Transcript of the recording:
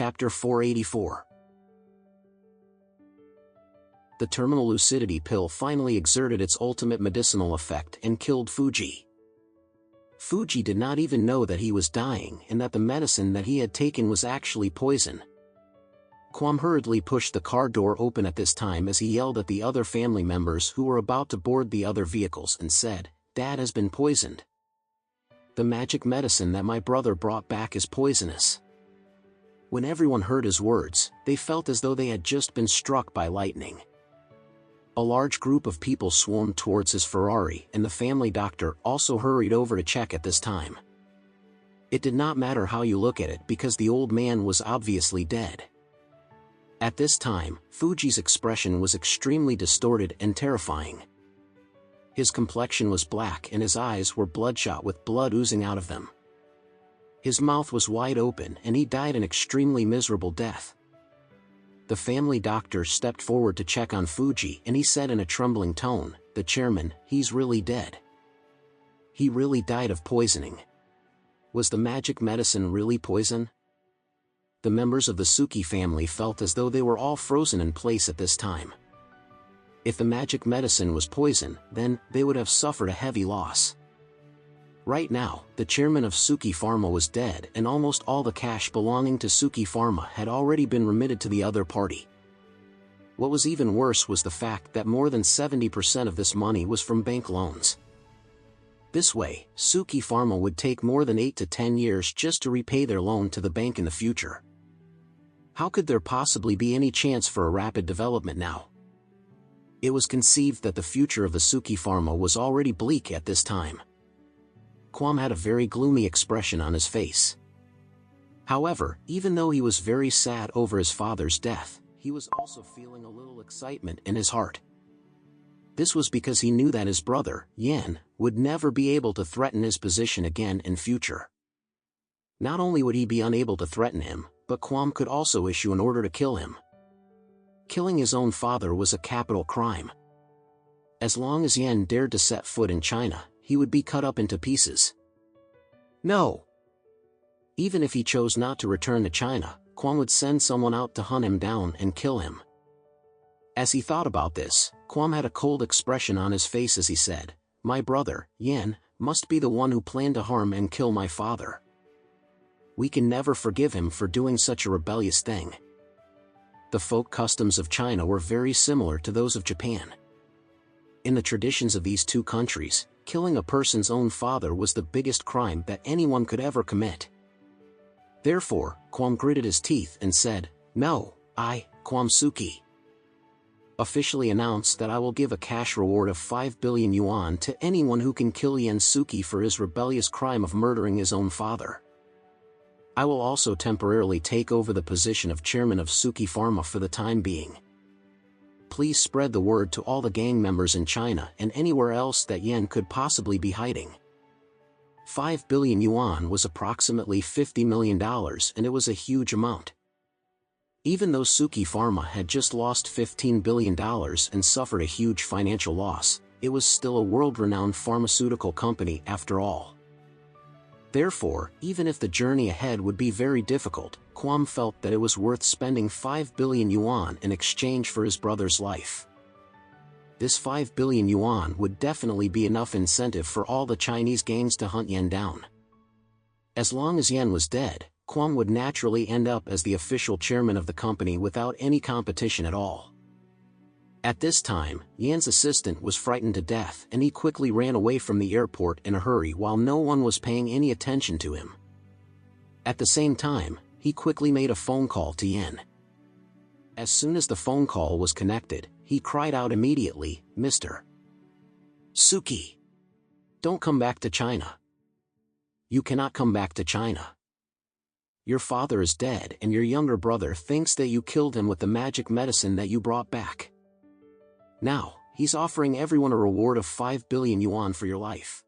Chapter 484. The terminal lucidity pill finally exerted its ultimate medicinal effect and killed Fuji. Fuji did not even know that he was dying and that the medicine that he had taken was actually poison. Kwam hurriedly pushed the car door open at this time as he yelled at the other family members who were about to board the other vehicles and said, "Dad has been poisoned. The magic medicine that my brother brought back is poisonous." When everyone heard his words, they felt as though they had just been struck by lightning. A large group of people swarmed towards his Ferrari, and the family doctor also hurried over to check at this time. It did not matter how you look at it because the old man was obviously dead. At this time, Fuji's expression was extremely distorted and terrifying. His complexion was black and his eyes were bloodshot with blood oozing out of them. His mouth was wide open and he died an extremely miserable death. The family doctor stepped forward to check on Fuji and he said in a trembling tone, "The chairman, he's really dead. He really died of poisoning." Was the magic medicine really poison? The members of the Suki family felt as though they were all frozen in place at this time. If the magic medicine was poison, then they would have suffered a heavy loss. Right now, the chairman of Suki Pharma was dead and almost all the cash belonging to Suki Pharma had already been remitted to the other party. What was even worse was the fact that more than 70% of this money was from bank loans. This way, Suki Pharma would take more than 8 to 10 years just to repay their loan to the bank in the future. How could there possibly be any chance for a rapid development now? It was conceived that the future of the Suki Pharma was already bleak at this time. Kwam had a very gloomy expression on his face. However, even though he was very sad over his father's death, he was also feeling a little excitement in his heart. This was because he knew that his brother, Yan, would never be able to threaten his position again in future. Not only would he be unable to threaten him, but Kwam could also issue an order to kill him. Killing his own father was a capital crime. As long as Yan dared to set foot in China, he would be cut up into pieces. No! Even if he chose not to return to China, Kwam would send someone out to hunt him down and kill him. As he thought about this, Kwam had a cold expression on his face as he said, "My brother, Yan, must be the one who planned to harm and kill my father. We can never forgive him for doing such a rebellious thing." The folk customs of China were very similar to those of Japan. In the traditions of these two countries, killing a person's own father was the biggest crime that anyone could ever commit. Therefore, Kwam gritted his teeth and said, "No, I, Kwam Suki, officially announce that I will give a cash reward of 5 billion yuan to anyone who can kill Yan Suki for his rebellious crime of murdering his own father. I will also temporarily take over the position of chairman of Suki Pharma for the time being. Please spread the word to all the gang members in China and anywhere else that Yan could possibly be hiding." 5 billion yuan was approximately $50 million and it was a huge amount. Even though Suki Pharma had just lost $15 billion and suffered a huge financial loss, it was still a world-renowned pharmaceutical company after all. Therefore, even if the journey ahead would be very difficult, Kwam felt that it was worth spending 5 billion yuan in exchange for his brother's life. This 5 billion yuan would definitely be enough incentive for all the Chinese gangs to hunt Yan down. As long as Yan was dead, Kwam would naturally end up as the official chairman of the company without any competition at all. At this time, Yan's assistant was frightened to death and he quickly ran away from the airport in a hurry while no one was paying any attention to him. At the same time, he quickly made a phone call to Yan. As soon as the phone call was connected, he cried out immediately, "Mr. Suki, don't come back to China. You cannot come back to China. Your father is dead and your younger brother thinks that you killed him with the magic medicine that you brought back. Now, he's offering everyone a reward of 5 billion yuan for your life.